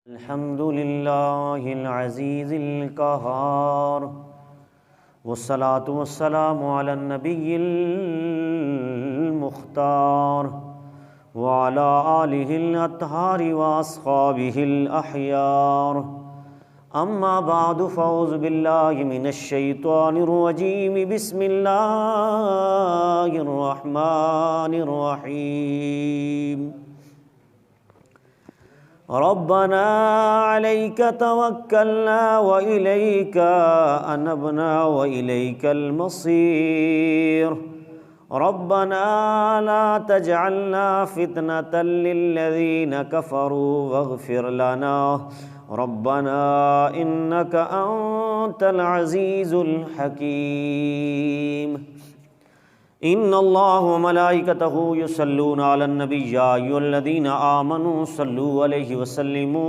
الحمد للہ العزیز القہار والصلاة والسلام علی النبی المختار وعلی آلہ الاطہار واصحابہ الاحیار اما بعد فاعوذ باللہ من الشیطان الرجیم بسم اللہ الرحمن الرحیم ربنا عليك توكلنا وإليك أنبنا وإليك المصير ربنا لا تجعلنا فتنة للذين كفروا واغفر لنا ربنا إنك أنت العزيز الحكيم ان اللہ وملائکتہ یصلون علی النبی یا ایھا الذین آمنوا صلوا علیہ وسلموا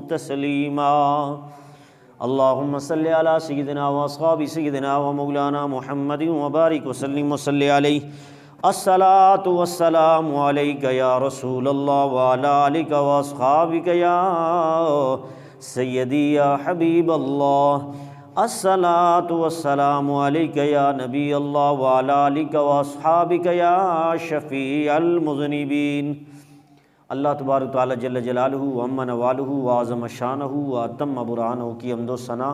تسلیما اللہم صل علی سیدنا واصحاب سیدنا ومولانا محمد وبارک وسلم وصلی علیہ الصلاۃ والسلام علیک یا رسول اللہ وعلی آلک واصحابک یا سیدی یا حبیب اللہ الصلاۃ والسلام علیک یا نبی اللہ وعلی آلک واصحابک یا شفیع المذنبین۔ اللہ تبارک تعالی جل جلالہ وعم نوالہ وعظم شانہ واتم برہانہ کی حمد و ثنا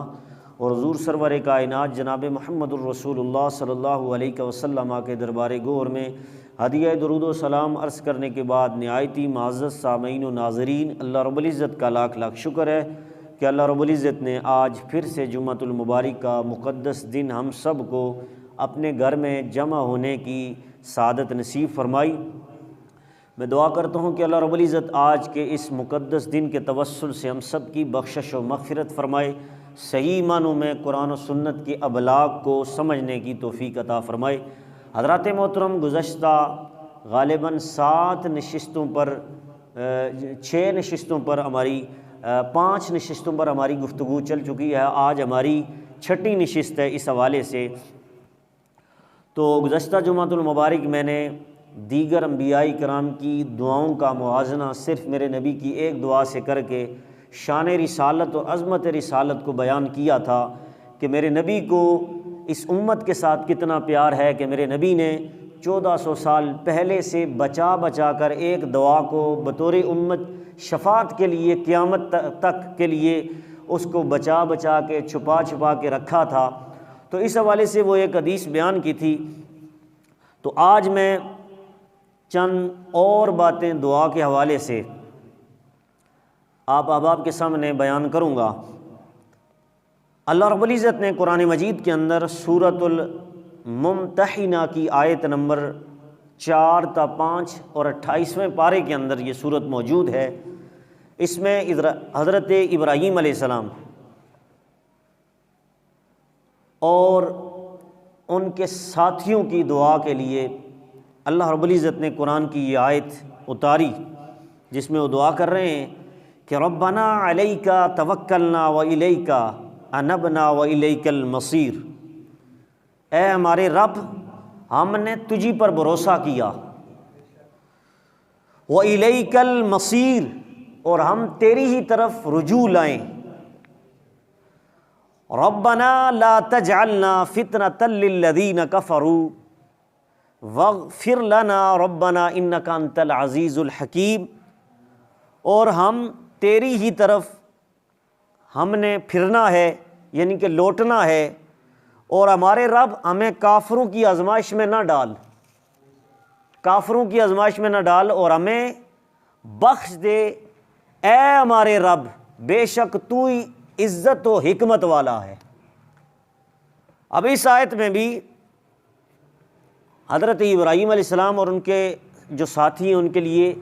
اور حضور سرور کائنات جناب محمد الرسول اللہ صلی اللہ علیہ وسلم کے دربار گور میں ہدیہ درود و سلام عرض کرنے کے بعد نہایت ہی معزز سامعین و ناظرین، اللہ رب العزت کا لاکھ لاکھ شکر ہے کہ اللہ رب العزت نے آج پھر سے جمعۃ المبارک کا مقدس دن ہم سب کو اپنے گھر میں جمع ہونے کی سعادت نصیب فرمائی۔ میں دعا کرتا ہوں کہ اللہ رب العزت آج کے اس مقدس دن کے توسل سے ہم سب کی بخشش و مغفرت فرمائے، صحیح معنوں میں قرآن و سنت کے ابلاغ کو سمجھنے کی توفیق عطا فرمائے۔ حضرات محترم، گزشتہ غالباً 6 نشستوں پر ہماری 5 نشستوں پر ہماری گفتگو چل چکی ہے۔ آج ہماری 6ٹھی نشست ہے۔ اس حوالے سے تو گزشتہ جمعۃ المبارک میں نے دیگر انبیاء کرام کی دعاؤں کا موازنہ صرف میرے نبی کی ایک دعا سے کر کے شان رسالت اور عظمت رسالت کو بیان کیا تھا کہ میرے نبی کو اس امت کے ساتھ کتنا پیار ہے کہ میرے نبی نے 1400 سال پہلے سے بچا کر ایک دعا کو بطور امت شفاعت کے لیے قیامت تک کے لیے اس کو بچا کے چھپا کے رکھا تھا۔ تو اس حوالے سے وہ ایک حدیث بیان کی تھی۔ تو آج میں چند اور باتیں دعا کے حوالے سے آپ احباب کے سامنے بیان کروں گا۔ اللہ رب العزت نے قرآن مجید کے اندر سورۃ الممتحنہ کی آیت نمبر 4 تا 5 اور 28ویں پارے کے اندر یہ سورت موجود ہے۔ اس میں حضرت ابراہیم علیہ السلام اور ان کے ساتھیوں کی دعا کے لیے اللہ رب العزت نے قرآن کی یہ آیت اتاری، جس میں وہ دعا کر رہے ہیں کہ ربنا علیک توکلنا والیک انبنا والیک المصیر، اے ہمارے رب ہم نے تجھی پر بھروسہ کیا، والیک المصیر اور ہم تیری ہی طرف رجوع لائیں، ربنا لا تجعلنا فتنة للذین کفروا واغفر لنا ربنا انک انت العزیز الحکیم، اور ہم تیری ہی طرف ہم نے پھرنا ہے، یعنی کہ لوٹنا ہے، اور ہمارے رب ہمیں کافروں کی آزمائش میں نہ ڈال، کافروں کی آزمائش میں نہ ڈال اور ہمیں بخش دے، اے ہمارے رب بے شک تو ہی عزت و حکمت والا ہے۔ اب اس آیت میں بھی حضرت ابراہیم علیہ السلام اور ان کے جو ساتھی ہیں ان کے لیے،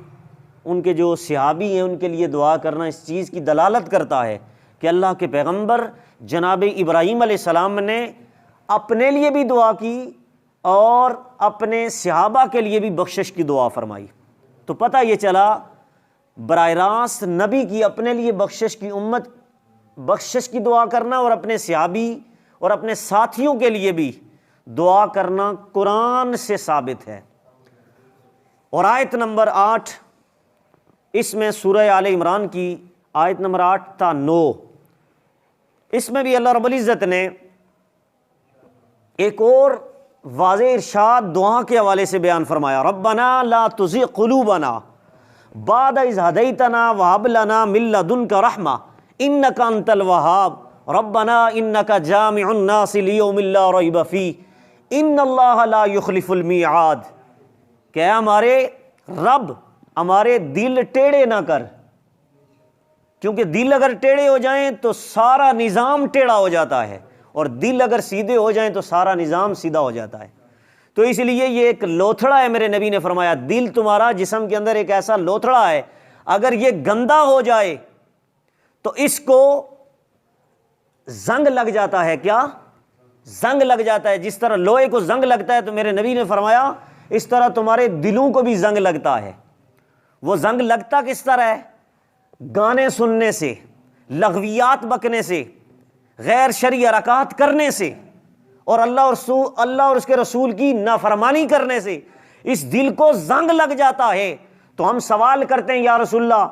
ان کے جو صحابی ہیں ان کے لیے دعا کرنا اس چیز کی دلالت کرتا ہے کہ اللہ کے پیغمبر جناب ابراہیم علیہ السلام نے اپنے لیے بھی دعا کی اور اپنے صحابہ کے لیے بھی بخشش کی دعا فرمائی۔ تو پتہ یہ چلا براہ راست نبی کی اپنے لیے بخشش کی دعا کرنا اور اپنے صحابی اور اپنے ساتھیوں کے لیے بھی دعا کرنا قرآن سے ثابت ہے۔ اور آیت نمبر 8 اس میں سورہ آل عمران کی آیت نمبر 8 تا 9، اس میں بھی اللہ رب العزت نے ایک اور واضح ارشاد دعا کے حوالے سے بیان فرمایا، ربنا لا تزغ قلوبنا بعد اذ ہدیتنا وہب لنا من لدنک رحمہ انک انت الوہاب ربنا انک جامع الناس لیوم لا ریب فیہ ان اللہ لا یخلف المیعاد، کہ ہمارے رب ہمارے دل ٹیڑھے نہ کر، کیونکہ دل اگر ٹیڑھے ہو جائیں تو سارا نظام ٹیڑھا ہو جاتا ہے، اور دل اگر سیدھے ہو جائیں تو سارا نظام سیدھا ہو جاتا ہے۔ تو اس لیے یہ ایک لوتھڑا ہے، میرے نبی نے فرمایا دل تمہارا جسم کے اندر ایک ایسا لوتھڑا ہے، اگر یہ گندا ہو جائے تو اس کو زنگ لگ جاتا ہے۔ کیا زنگ لگ جاتا ہے؟ جس طرح لوہے کو زنگ لگتا ہے، تو میرے نبی نے فرمایا اس طرح تمہارے دلوں کو بھی زنگ لگتا ہے۔ وہ زنگ لگتا کس طرح ہے؟ گانے سننے سے، لغویات بکنے سے، غیر شرعی حرکات کرنے سے، اور اللہ اور اس کے رسول کی نافرمانی کرنے سے اس دل کو زنگ لگ جاتا ہے۔ تو ہم سوال کرتے ہیں یا رسول اللہ،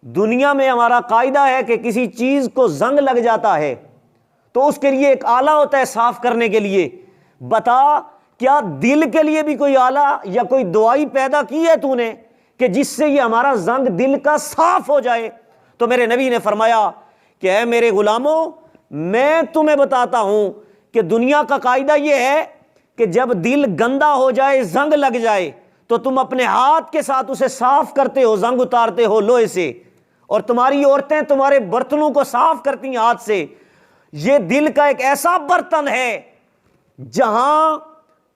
دنیا میں ہمارا قاعدہ ہے کہ کسی چیز کو زنگ لگ جاتا ہے تو اس کے لیے ایک آلہ ہوتا ہے صاف کرنے کے لیے، بتا کیا دل کے لیے بھی کوئی آلہ یا کوئی دوائی پیدا کی ہے تو نے کہ جس سے یہ ہمارا زنگ دل کا صاف ہو جائے؟ تو میرے نبی نے فرمایا کہ اے میرے غلاموں، میں تمہیں بتاتا ہوں کہ دنیا کا قاعدہ یہ ہے کہ جب دل گندا ہو جائے، زنگ لگ جائے، تو تم اپنے ہاتھ کے ساتھ اسے صاف کرتے ہو، زنگ اتارتے ہو لوہے سے، اور تمہاری عورتیں تمہارے برتنوں کو صاف کرتی ہیں ہاتھ سے۔ یہ دل کا ایک ایسا برتن ہے جہاں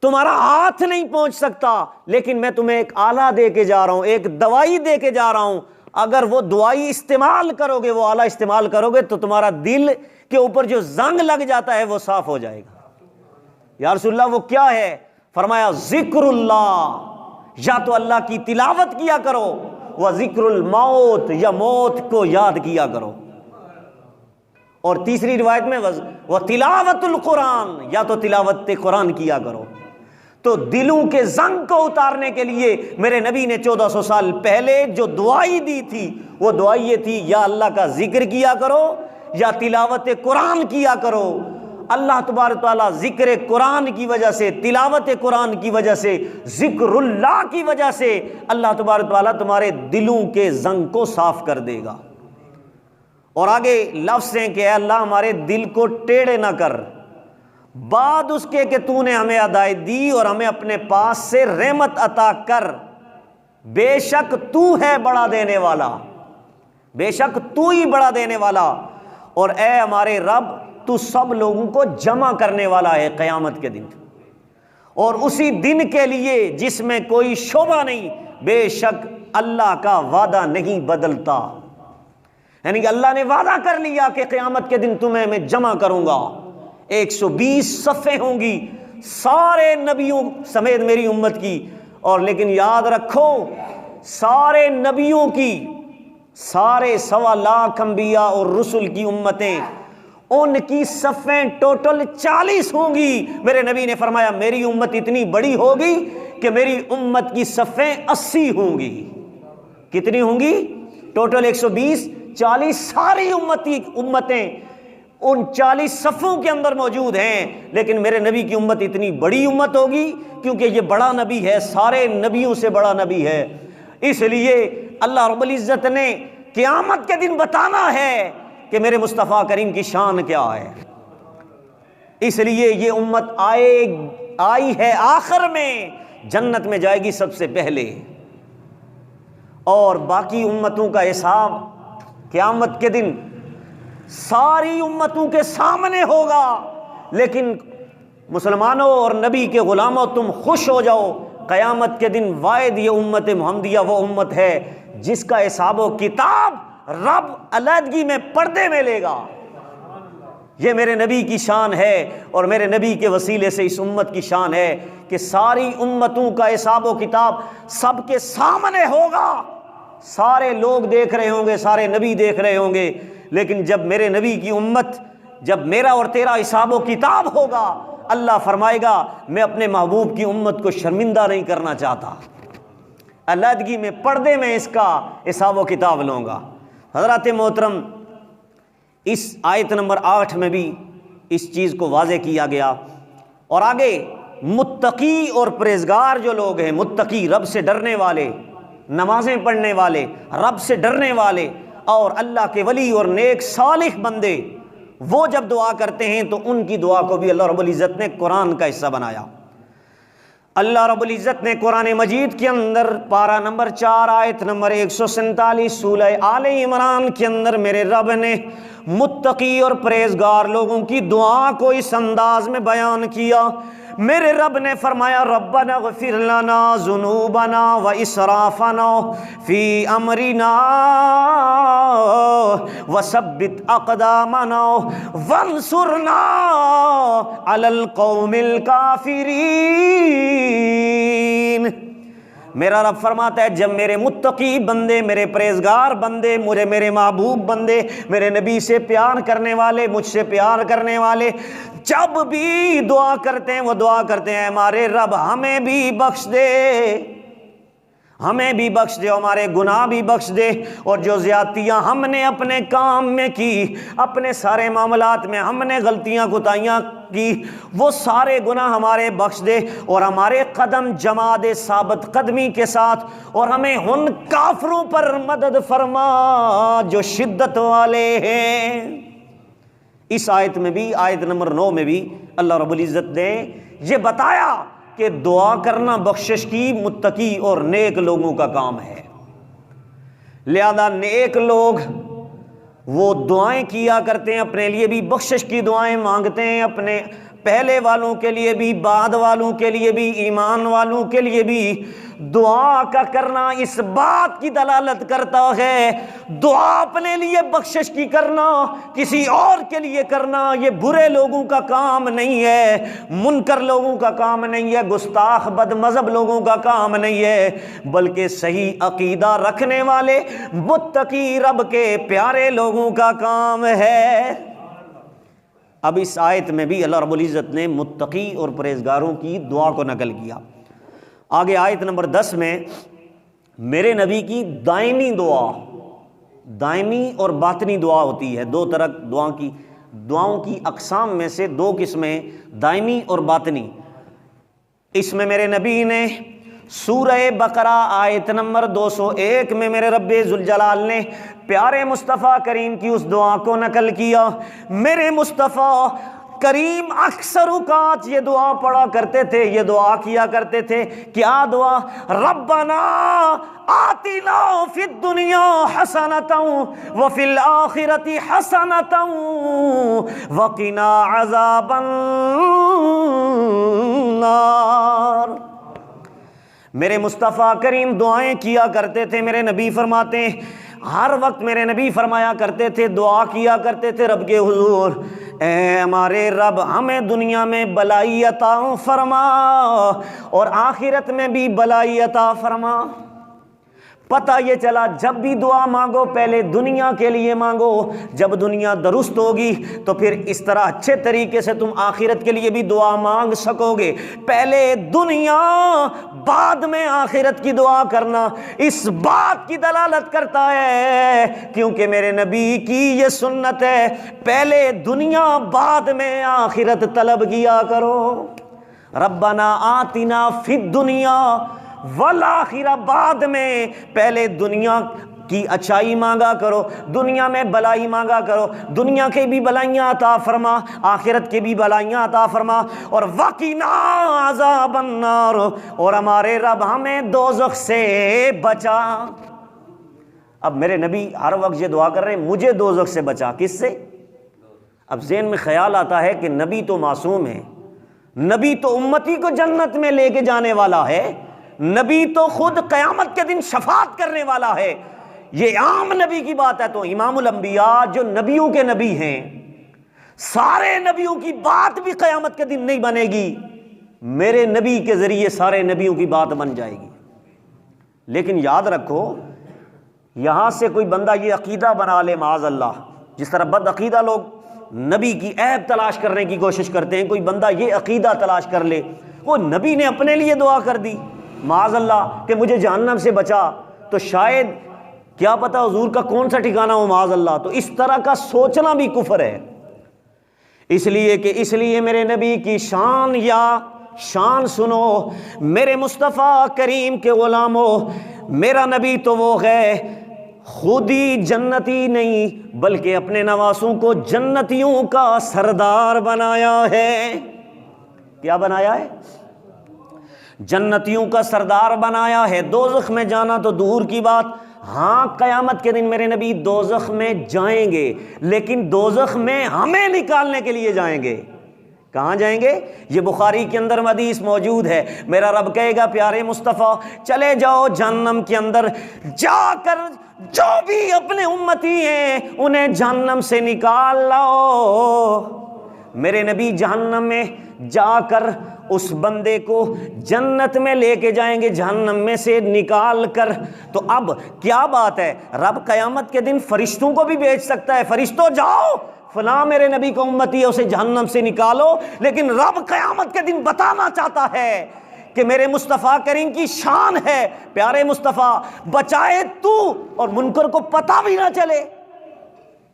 تمہارا ہاتھ نہیں پہنچ سکتا، لیکن میں تمہیں ایک آلہ دے کے جا رہا ہوں، ایک دوائی دے کے جا رہا ہوں، اگر وہ دوائی استعمال کرو گے، وہ آلہ استعمال کرو گے، تو تمہارا دل کے اوپر جو زنگ لگ جاتا ہے وہ صاف ہو جائے گا۔ یا رسول اللہ وہ کیا ہے؟ فرمایا ذکر اللہ، یا تو اللہ کی تلاوت کیا کرو، و ذکر الموت، یا موت کو یاد کیا کرو، اور تیسری روایت میں وہ تلاوت القرآن، یا تو تلاوت قرآن کیا کرو۔ تو دلوں کے زنگ کو اتارنے کے لیے میرے نبی نے 1400 سال پہلے جو دعائی دی تھی، وہ دعائی یہ تھی، یا اللہ کا ذکر کیا کرو یا تلاوت قرآن کیا کرو۔ اللہ تبارک تعالیٰ ذکر قرآن کی وجہ سے، تلاوت قرآن کی وجہ سے، ذکر اللہ کی وجہ سے اللہ تبارک تعالیٰ تمہارے دلوں کے زنگ کو صاف کر دے گا۔ اور آگے لفظ ہیں کہ اے اللہ ہمارے دل کو ٹیڑھے نہ کر، بعد اس کے کہ تو نے ہمیں ہدایت دی اور ہمیں اپنے پاس سے رحمت عطا کر، بے شک تو ہے بڑا دینے والا، بے شک تو ہی بڑا دینے والا، اور اے ہمارے رب تو سب لوگوں کو جمع کرنے والا ہے قیامت کے دن، اور اسی دن کے لیے جس میں کوئی شبہ نہیں، بے شک اللہ کا وعدہ نہیں بدلتا۔ یعنی کہ اللہ نے وعدہ کر لیا کہ قیامت کے دن تمہیں میں جمع کروں گا، 120 صفیں ہوں گی سارے نبیوں سمیت میری امت کی، اور لیکن یاد رکھو سارے نبیوں کی، سارے 1.25 لاکھ انبیاء اور رسل کی امتیں، ان کی صفیں ٹوٹل 40 ہوں گی۔ میرے نبی نے فرمایا میری امت اتنی بڑی ہوگی کہ میری امت کی صفیں 80 ہوں گی۔ کتنی ہوں گی؟ ٹوٹل 120، 40 ساری امتیں ان 40 صفوں کے اندر موجود ہیں، لیکن میرے نبی کی امت اتنی بڑی امت ہوگی کیونکہ یہ بڑا نبی ہے، سارے نبیوں سے بڑا نبی ہے، اس لیے اللہ رب العزت نے قیامت کے دن بتانا ہے کہ میرے مصطفیٰ کریم کی شان کیا ہے۔ اس لیے یہ امت آئی ہے آخر میں، جنت میں جائے گی سب سے پہلے، اور باقی امتوں کا حساب قیامت کے دن ساری امتوں کے سامنے ہوگا۔ لیکن مسلمانوں اور نبی کے غلاموں، تم خوش ہو جاؤ، قیامت کے دن واحد یہ امت محمدیہ وہ امت ہے جس کا حساب و کتاب رب علیحدگی میں پردے میں لے گا۔ یہ میرے نبی کی شان ہے، اور میرے نبی کے وسیلے سے اس امت کی شان ہے کہ ساری امتوں کا حساب و کتاب سب کے سامنے ہوگا، سارے لوگ دیکھ رہے ہوں گے، سارے نبی دیکھ رہے ہوں گے، لیکن جب میرے نبی کی امت، جب میرا اور تیرا حساب و کتاب ہوگا، اللہ فرمائے گا میں اپنے محبوب کی امت کو شرمندہ نہیں کرنا چاہتا۔ علیحدگی میں پردے میں اس کا حساب و کتاب لوں گا۔ حضرات محترم، اس آیت نمبر 8 میں بھی اس چیز کو واضح کیا گیا، اور آگے متقی اور پرہیزگار جو لوگ ہیں، متقی رب سے ڈرنے والے، نمازیں پڑھنے والے، رب سے ڈرنے والے، اور اللہ کے ولی اور نیک صالح بندے، وہ جب دعا کرتے ہیں تو ان کی دعا کو بھی اللہ رب العزت نے قرآن کا حصہ بنایا۔ اللہ رب العزت نے قرآن مجید کے اندر پارہ نمبر 4 آیت نمبر 147 سورہ آل عمران کے اندر میرے رب نے متقی اور پرہیزگار لوگوں کی دعا کو اس انداز میں بیان کیا۔ میرے رب نے فرمایا ربنا اغفر لنا ذنوبنا واسرافنا فی امرنا وثبت اقدامنا وانصرنا علی القوم الکافرین۔ میرا رب فرماتا ہے جب میرے متقی بندے، میرے پرہیزگار بندے، میرے محبوب بندے، میرے نبی سے پیار کرنے والے، مجھ سے پیار کرنے والے جب بھی دعا کرتے ہیں، وہ دعا کرتے ہیں ہمارے رب ہمیں بھی بخش دے، ہمیں بھی بخش دے، ہمارے گناہ بھی بخش دے، اور جو زیادتیاں ہم نے اپنے کام میں کی، اپنے سارے معاملات میں ہم نے غلطیاں کوتاہیاں کی، وہ سارے گناہ ہمارے بخش دے، اور ہمارے قدم جما دے ثابت قدمی کے ساتھ، اور ہمیں ان کافروں پر مدد فرما جو شدت والے ہیں۔ اس آیت میں بھی، آیت نمبر 9 میں بھی اللہ رب العزت نے یہ بتایا کہ دعا کرنا بخشش کی متقی اور نیک لوگوں کا کام ہے۔ لہذا نیک لوگ وہ دعائیں کیا کرتے ہیں، اپنے لیے بھی بخشش کی دعائیں مانگتے ہیں، اپنے پہلے والوں کے لیے بھی، بعد والوں کے لیے بھی، ایمان والوں کے لیے بھی۔ دعا کا کرنا اس بات کی دلالت کرتا ہے دعا اپنے لیے بخشش کی کرنا، کسی اور کے لیے کرنا یہ برے لوگوں کا کام نہیں ہے، منکر لوگوں کا کام نہیں ہے، گستاخ بد مذہب لوگوں کا کام نہیں ہے، بلکہ صحیح عقیدہ رکھنے والے متقی رب کے پیارے لوگوں کا کام ہے۔ اب اس آیت میں بھی اللہ رب العزت نے متقی اور پرہیزگاروں کی دعا کو نقل کیا۔ آگے آیت نمبر 10 میں میرے نبی کی دائمی دعا، دائمی اور باطنی دعا ہوتی ہے، دو طرح دعاؤں کی اقسام میں سے 2 قسمیں، دائمی اور باطنی۔ اس میں میرے نبی نے سورہ بقرہ آیت نمبر 201 میں میرے رب ذوالجلال نے پیارے مصطفیٰ کریم کی اس دعا کو نقل کیا۔ میرے مصطفیٰ کریم اکثر اوقات یہ دعا پڑھا کرتے تھے، یہ دعا کیا کرتے تھے۔ کیا دعا؟ ربنا آتنا فی الدنیا حسنۃ وفی الآخرۃ حسنۃ وقنا عذاب النار۔ میرے مصطفیٰ کریم دعائیں کیا کرتے تھے، میرے نبی فرماتے ہیں ہر وقت میرے نبی فرمایا کرتے تھے، دعا کیا کرتے تھے رب کے حضور، اے ہمارے رب ہمیں دنیا میں بلائی عطا فرما اور آخرت میں بھی بلائی عطا فرما۔ پتہ یہ چلا جب بھی دعا مانگو پہلے دنیا کے لیے مانگو، جب دنیا درست ہوگی تو پھر اس طرح اچھے طریقے سے تم آخرت کے لیے بھی دعا مانگ سکو گے۔ پہلے دنیا بعد میں آخرت کی دعا کرنا اس بات کی دلالت کرتا ہے، کیونکہ میرے نبی کی یہ سنت ہے، پہلے دنیا بعد میں آخرت طلب کیا کرو۔ ربنا آتنا فی الدنیا والآخرہ، بعد میں پہلے دنیا کی اچھائی مانگا کرو، دنیا میں بلائی مانگا کرو، دنیا کے بھی بلائیاں عطا فرما، آخرت کے بھی بلائیاں عطا فرما، اور وقنا عذاب النار، اور ہمارے رب ہمیں دوزخ سے بچا۔ اب میرے نبی ہر وقت یہ دعا کر رہے ہیں مجھے دوزخ سے بچا، کس سے؟ اب ذہن میں خیال آتا ہے کہ نبی تو معصوم ہے، نبی تو امتی کو جنت میں لے کے جانے والا ہے، نبی تو خود قیامت کے دن شفاعت کرنے والا ہے، یہ عام نبی کی بات ہے۔ تو امام الانبیاء جو نبیوں کے نبی ہیں، سارے نبیوں کی بات بھی قیامت کے دن نہیں بنے گی، میرے نبی کے ذریعے سارے نبیوں کی بات بن جائے گی۔ لیکن یاد رکھو یہاں سے کوئی بندہ یہ عقیدہ بنا لے معاذ اللہ، جس طرح بد عقیدہ لوگ نبی کی عیب تلاش کرنے کی کوشش کرتے ہیں، کوئی بندہ یہ عقیدہ تلاش کر لے وہ نبی نے اپنے لیے دعا کر دی، معاذ اللہ کہ مجھے جہنم سے بچا، تو شاید کیا پتا حضور کا کون سا ٹھکانہ ہو، معاذ اللہ. تو اس طرح کا سوچنا بھی کفر ہے. اس لیے میرے نبی کی شان یا شان سنو، میرے مصطفیٰ کریم کے غلاموں. میرا نبی تو وہ ہے خود ہی جنتی نہیں بلکہ اپنے نواسوں کو جنتیوں کا سردار بنایا ہے. کیا بنایا ہے؟ جنتیوں کا سردار بنایا ہے. دوزخ میں جانا تو دور کی بات، ہاں قیامت کے دن میرے نبی دوزخ میں جائیں گے، لیکن دوزخ میں ہمیں نکالنے کے لیے جائیں گے. کہاں جائیں گے؟ یہ بخاری کے اندر حدیث موجود ہے. میرا رب کہے گا پیارے مصطفیٰ چلے جاؤ جہنم کے اندر، جا کر جو بھی اپنے امتی ہیں انہیں جہنم سے نکال لاؤ. میرے نبی جہنم میں جا کر اس بندے کو جنت میں لے کے جائیں گے، جہنم میں سے نکال کر. تو اب کیا بات ہے، رب قیامت کے دن فرشتوں کو بھی بھیج سکتا ہے، فرشتوں جاؤ فلاں میرے نبی کا امتی ہے اسے جہنم سے نکالو. لیکن رب قیامت کے دن بتانا چاہتا ہے کہ میرے مصطفیٰ کریم کی شان ہے، پیارے مصطفیٰ بچائے تو اور منکر کو پتہ بھی نہ چلے.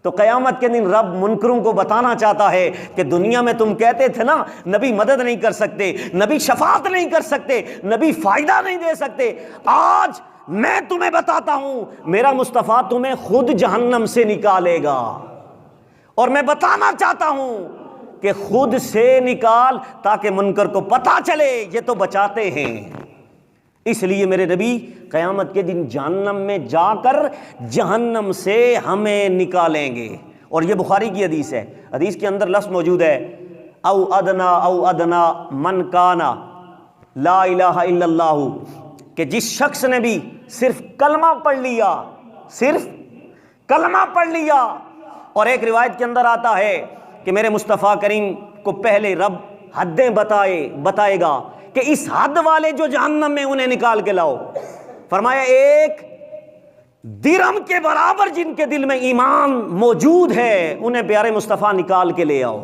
تو قیامت کے دن رب منکروں کو بتانا چاہتا ہے کہ دنیا میں تم کہتے تھے نا نبی مدد نہیں کر سکتے، نبی شفاعت نہیں کر سکتے، نبی فائدہ نہیں دے سکتے، آج میں تمہیں بتاتا ہوں میرا مصطفیٰ تمہیں خود جہنم سے نکالے گا. اور میں بتانا چاہتا ہوں کہ خود سے نکال تاکہ منکر کو پتہ چلے یہ تو بچاتے ہیں. اس لیے میرے نبی قیامت کے دن جہنم میں جا کر جہنم سے ہمیں نکالیں گے. اور یہ بخاری کی حدیث ہے. حدیث کے اندر لفظ موجود ہے او ادنا من کانا لا الہ الا اللہ، کہ جس شخص نے بھی صرف کلمہ پڑھ لیا، صرف کلمہ پڑھ لیا. اور ایک روایت کے اندر آتا ہے کہ میرے مصطفیٰ کریم کو پہلے رب حدیں بتائے گا کہ اس حد والے جو جہنم میں انہیں نکال کے لاؤ. فرمایا ایک درہم کے برابر جن کے دل میں ایمان موجود ہے انہیں پیارے مصطفیٰ نکال کے لے آؤ.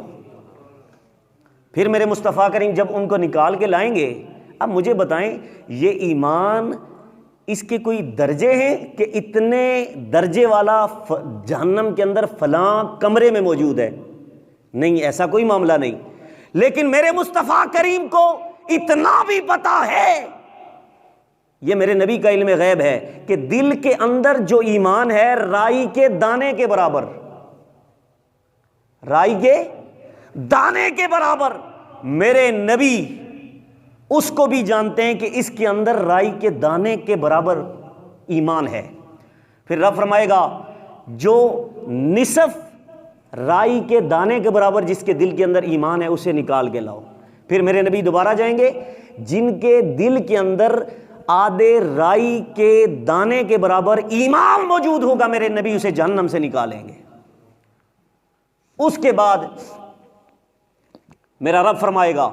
پھر میرے مصطفیٰ کریم جب ان کو نکال کے لائیں گے، اب مجھے بتائیں یہ ایمان اس کے کوئی درجے ہیں کہ اتنے درجے والا جہنم کے اندر فلاں کمرے میں موجود ہے؟ نہیں، ایسا کوئی معاملہ نہیں. لیکن میرے مصطفیٰ کریم کو اتنا بھی پتا ہے، یہ میرے نبی کا علم غیب ہے کہ دل کے اندر جو ایمان ہے رائی کے دانے کے برابر، رائی کے دانے کے برابر، میرے نبی اس کو بھی جانتے ہیں کہ اس کے اندر رائی کے دانے کے برابر ایمان ہے. پھر رب فرمائے گا جو نصف رائی کے دانے کے برابر جس کے دل کے اندر ایمان ہے اسے نکال کے لاؤ. پھر میرے نبی دوبارہ جائیں گے، جن کے دل کے اندر آدھے رائی کے دانے کے برابر ایمان موجود ہوگا میرے نبی اسے جہنم سے نکالیں گے. اس کے بعد میرا رب فرمائے گا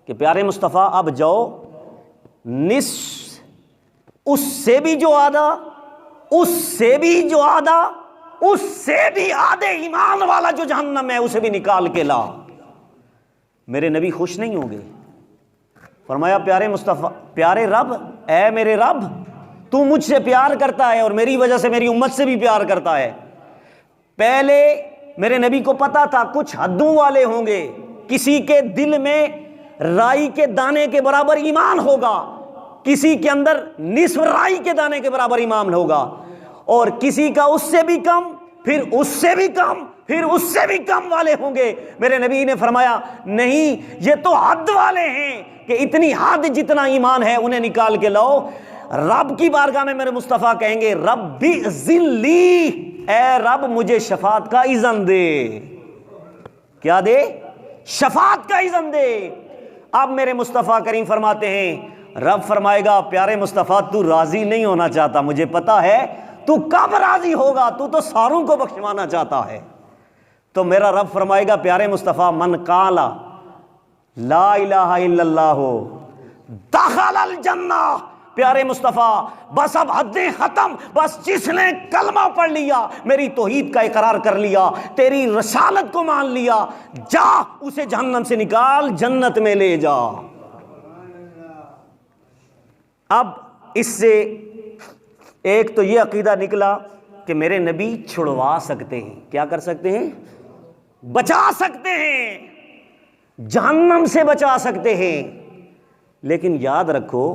کہ پیارے مصطفیٰ اب جاؤ نصف اس سے بھی جو آدھا، اس سے بھی جو آدھا، اس سے بھی آدھے ایمان والا جو جہنم ہے اسے بھی نکال کے لا. میرے نبی خوش نہیں ہوں گے. فرمایا پیارے مصطفیٰ، پیارے رب، اے میرے رب تو مجھ سے پیار کرتا ہے اور میری وجہ سے میری امت سے بھی پیار کرتا ہے. پہلے میرے نبی کو پتا تھا کچھ حدوں والے ہوں گے، کسی کے دل میں رائی کے دانے کے برابر ایمان ہوگا، کسی کے اندر نصف رائی کے دانے کے برابر ایمان ہوگا، اور کسی کا اس سے بھی کم، پھر اس سے بھی کم، پھر اس سے بھی کم والے ہوں گے. میرے نبی نے فرمایا نہیں، یہ تو حد والے ہیں کہ اتنی حد جتنا ایمان ہے انہیں نکال کے لاؤ. رب کی بارگاہ میں میرے مصطفیٰ کہیں گے رب اذن لی، اے رب مجھے شفاعت کا اذن دے. کیا دے؟ شفاعت کا اذن دے. اب میرے مصطفیٰ کریم فرماتے ہیں، رب فرمائے گا پیارے مصطفیٰ تو راضی نہیں ہونا چاہتا، مجھے پتا ہے تو کب راضی ہوگا، تو ساروں کو بخشوانا چاہتا ہے. تو میرا رب فرمائے گا پیارے مصطفیٰ من قال لا الہ الا اللہ دخل الجنہ. پیارے مصطفیٰ بس اب حدیں ختم، بس جس نے کلمہ پڑھ لیا، میری توحید کا اقرار کر لیا، تیری رسالت کو مان لیا، جا اسے جہنم سے نکال جنت میں لے جا. اب اس سے ایک تو یہ عقیدہ نکلا کہ میرے نبی چھڑوا سکتے ہیں، کیا کر سکتے ہیں؟ بچا سکتے ہیں، جہنم سے بچا سکتے ہیں۔ لیکن یاد رکھو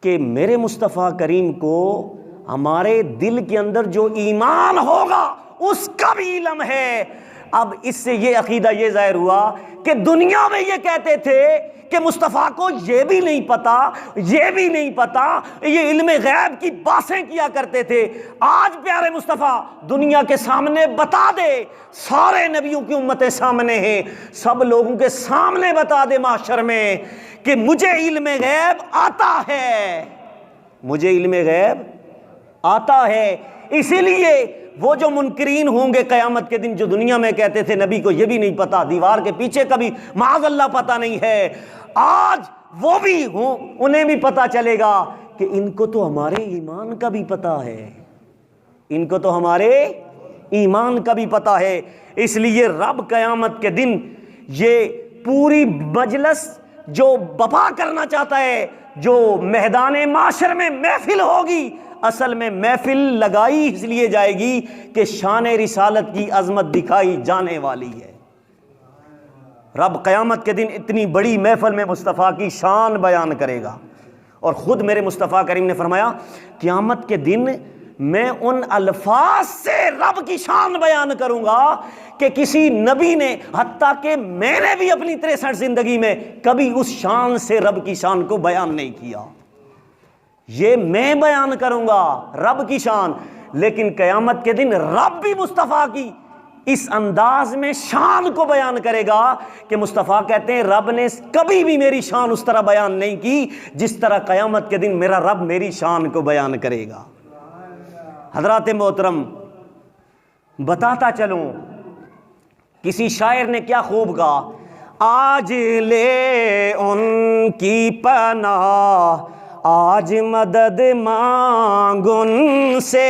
کہ میرے مصطفیٰ کریم کو ہمارے دل کے اندر جو ایمان ہوگا اس کا بھی علم ہے۔ اب اس سے یہ عقیدہ یہ ظاہر ہوا کہ دنیا میں یہ کہتے تھے کہ مصطفیٰ کو یہ بھی نہیں پتا، یہ بھی نہیں پتا، یہ علم غیب کی باتیں کیا کرتے تھے۔ آج پیارے مصطفیٰ دنیا کے سامنے بتا دے، سارے نبیوں کی امتیں سامنے ہیں، سب لوگوں کے سامنے بتا دے محشر میں کہ مجھے علم غیب آتا ہے، مجھے علم غیب آتا ہے۔ اسی لیے وہ جو منکرین ہوں گے قیامت کے دن، جو دنیا میں کہتے تھے نبی کو یہ بھی نہیں پتا، دیوار کے پیچھے کبھی معاذ اللہ پتا نہیں ہے، آج وہ بھی ہوں، انہیں بھی پتا چلے گا کہ ان کو تو ہمارے ایمان کا بھی پتا ہے، ان کو تو ہمارے ایمان کا بھی پتا ہے۔ اس لیے رب قیامت کے دن یہ پوری مجلس جو بپا کرنا چاہتا ہے، جو میدان معاشر میں محفل ہوگی، اصل میں محفل لگائی اس لیے جائے گی کہ شان رسالت کی عظمت دکھائی جانے والی ہے۔ رب قیامت کے دن اتنی بڑی محفل میں مصطفیٰ کی شان بیان کرے گا، اور خود میرے مصطفیٰ کریم نے فرمایا قیامت کے دن میں ان الفاظ سے رب کی شان بیان کروں گا کہ کسی نبی نے، حتیٰ کہ میں نے بھی اپنی 63 زندگی میں کبھی اس شان سے رب کی شان کو بیان نہیں کیا۔ یہ میں بیان کروں گا رب کی شان، لیکن قیامت کے دن رب بھی مصطفیٰ کی اس انداز میں شان کو بیان کرے گا کہ مصطفیٰ کہتے ہیں رب نے کبھی بھی میری شان اس طرح بیان نہیں کی جس طرح قیامت کے دن میرا رب میری شان کو بیان کرے گا۔ حضرات محترم، بتاتا چلوں، کسی شاعر نے کیا خوب کہا، آج لے ان کی پناہ، آج مدد مانگ ان سے،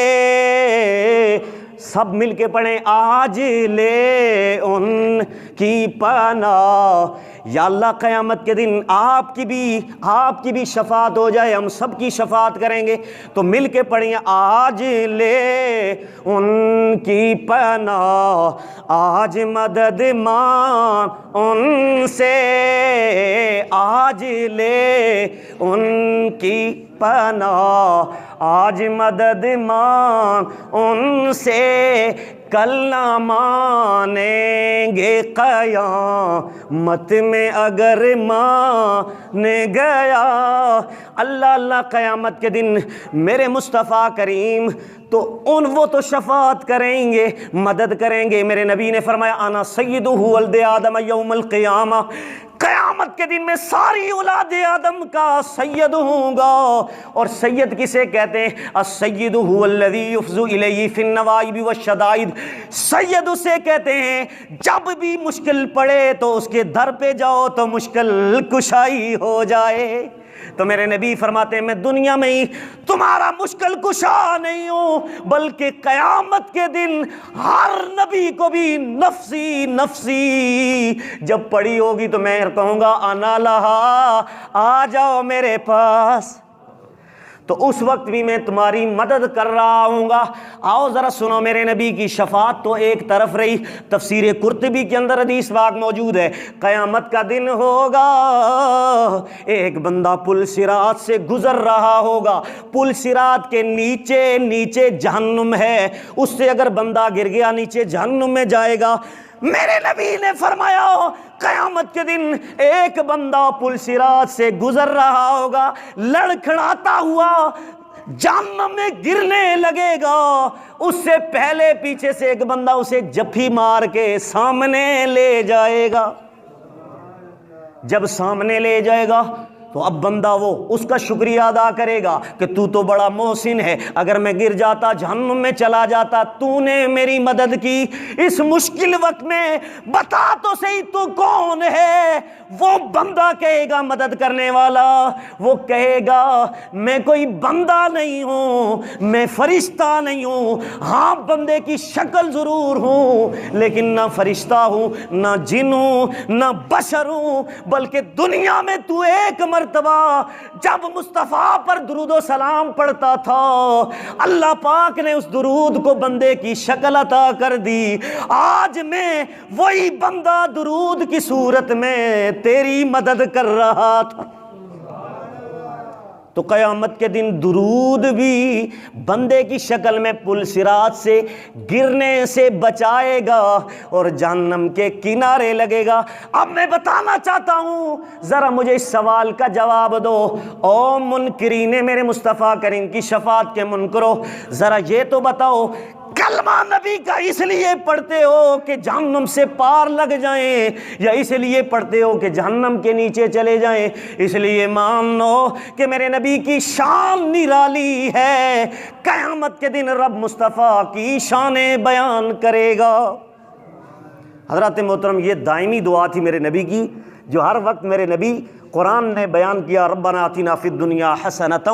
سب مل کے پڑھیں، آج لے ان کی پناہ۔ یا اللہ قیامت کے دن آپ کی بھی شفاعت ہو جائے، ہم سب کی شفاعت کریں گے، تو مل کے پڑھیں، آج لے ان کی پناہ، آج مدد مانگ ان سے، آج لے ان کی پناہ، آج مدد مانگ ان سے، کل نہ مانیں گے قیامت میں اگر مان گیا۔ اللہ اللہ، قیامت کے دن میرے مصطفیٰ کریم تو وہ تو شفاعت کریں گے، مدد کریں گے۔ میرے نبی نے فرمایا انا سید ولد آدم یوم القیامہ، قیامت کے دن میں ساری اولاد آدم کا سید ہوں گا۔ اور سید کسے کہتے ہیں؟ السید هو الذی یفض الیہ فی النوائب والشدائد، سید اسے کہتے ہیں جب بھی مشکل پڑے تو اس کے در پہ جاؤ تو مشکل کشائی ہو جائے۔ تو میرے نبی فرماتے ہیں میں دنیا میں ہی تمہارا مشکل کشا نہیں ہوں، بلکہ قیامت کے دن ہر نبی کو بھی نفسی نفسی جب پڑی ہوگی تو میں کہوں گا انا لہا، آ جاؤ میرے پاس، تو اس وقت بھی میں تمہاری مدد کر رہا ہوں گا۔ آؤ ذرا سنو، میرے نبی کی شفاعت تو ایک طرف رہی، تفسیر قرطبی کے اندر حدیث پاک موجود ہے، قیامت کا دن ہوگا، ایک بندہ پل صراط سے گزر رہا ہوگا، پل صراط کے نیچے جہنم ہے، اس سے اگر بندہ گر گیا نیچے جہنم میں جائے گا۔ میرے نبی نے فرمایا قیامت کے دن ایک بندہ پل صراط سے گزر رہا ہوگا، لڑکھڑاتا ہوا جہنم میں گرنے لگے گا، اس سے پہلے پیچھے سے ایک بندہ اسے جپھی مار کے سامنے لے جائے گا۔ جب سامنے لے جائے گا تو اب بندہ وہ اس کا شکریہ ادا کرے گا کہ تو بڑا محسن ہے، اگر میں گر جاتا جہنم میں چلا جاتا تو نے میری مدد کی اس مشکل وقت میں، بتا تو صحیح تو کون ہے؟ وہ بندہ کہے گا مدد کرنے والا، وہ کہے گا میں کوئی بندہ نہیں ہوں، میں فرشتہ نہیں ہوں، ہاں بندے کی شکل ضرور ہوں لیکن نہ فرشتہ ہوں، نہ جن ہوں، نہ بشر ہوں، بلکہ دنیا میں تو ایک مرتبہ جب مصطفیٰ پر درود و سلام پڑھتا تھا اللہ پاک نے اس درود کو بندے کی شکل عطا کر دی. آج میں وہی بندہ درود کی صورت میں تیری مدد کر رہا تھا. تو قیامت کے دن درود بھی بندے کی شکل میں پل صراط سے گرنے سے بچائے گا اور جہنم کے کنارے لگے گا. اب میں بتانا چاہتا ہوں، ذرا مجھے اس سوال کا جواب دو، او منکرین میرے مصطفیٰ کریم کی شفاعت کے منکرو، ذرا یہ تو بتاؤ کلمہ نبی کا اس لیے پڑھتے ہو کہ جہنم سے پار لگ جائیں، یا اس لیے پڑھتے ہو کہ جہنم کے نیچے چلے جائیں؟ اس لیے مان لو کہ میرے نبی کی شان نرالی ہے، قیامت کے دن رب مصطفیٰ کی شانیں بیان کرے گا. حضرات محترم، یہ دائمی دعا تھی میرے نبی کی، جو ہر وقت میرے نبی قرآن نے بیان کیا، ربنا آتنا فی الدنیا حسنۃ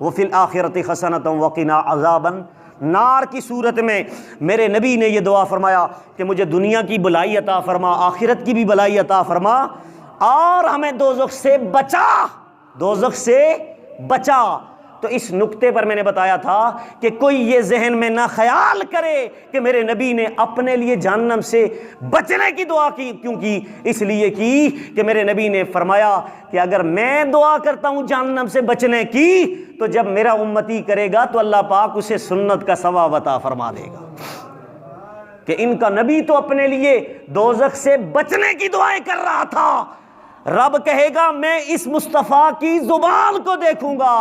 وفی الآخرۃ حسنۃ وقنا عذاب النار کی صورت میں میرے نبی نے یہ دعا فرمایا کہ مجھے دنیا کی بلائی عطا فرما، آخرت کی بھی بلائی عطا فرما، اور ہمیں دوزخ سے بچا، دوزخ سے بچا. تو اس نقطے پر میں نے بتایا تھا کہ کوئی یہ ذہن میں نہ خیال کرے کہ میرے نبی نے اپنے لیے جہنم سے بچنے کی دعا کی. کیوں کی؟ اس لیے کی کہ میرے نبی نے فرمایا کہ اگر میں دعا کرتا ہوں جہنم سے بچنے کی تو جب میرا امتی کرے گا تو اللہ پاک اسے سنت کا ثواب عطا فرما دے گا. کہ ان کا نبی تو اپنے لیے دوزخ سے بچنے کی دعائیں کر رہا تھا، رب کہے گا میں اس مصطفیٰ کی زبان کو دیکھوں گا،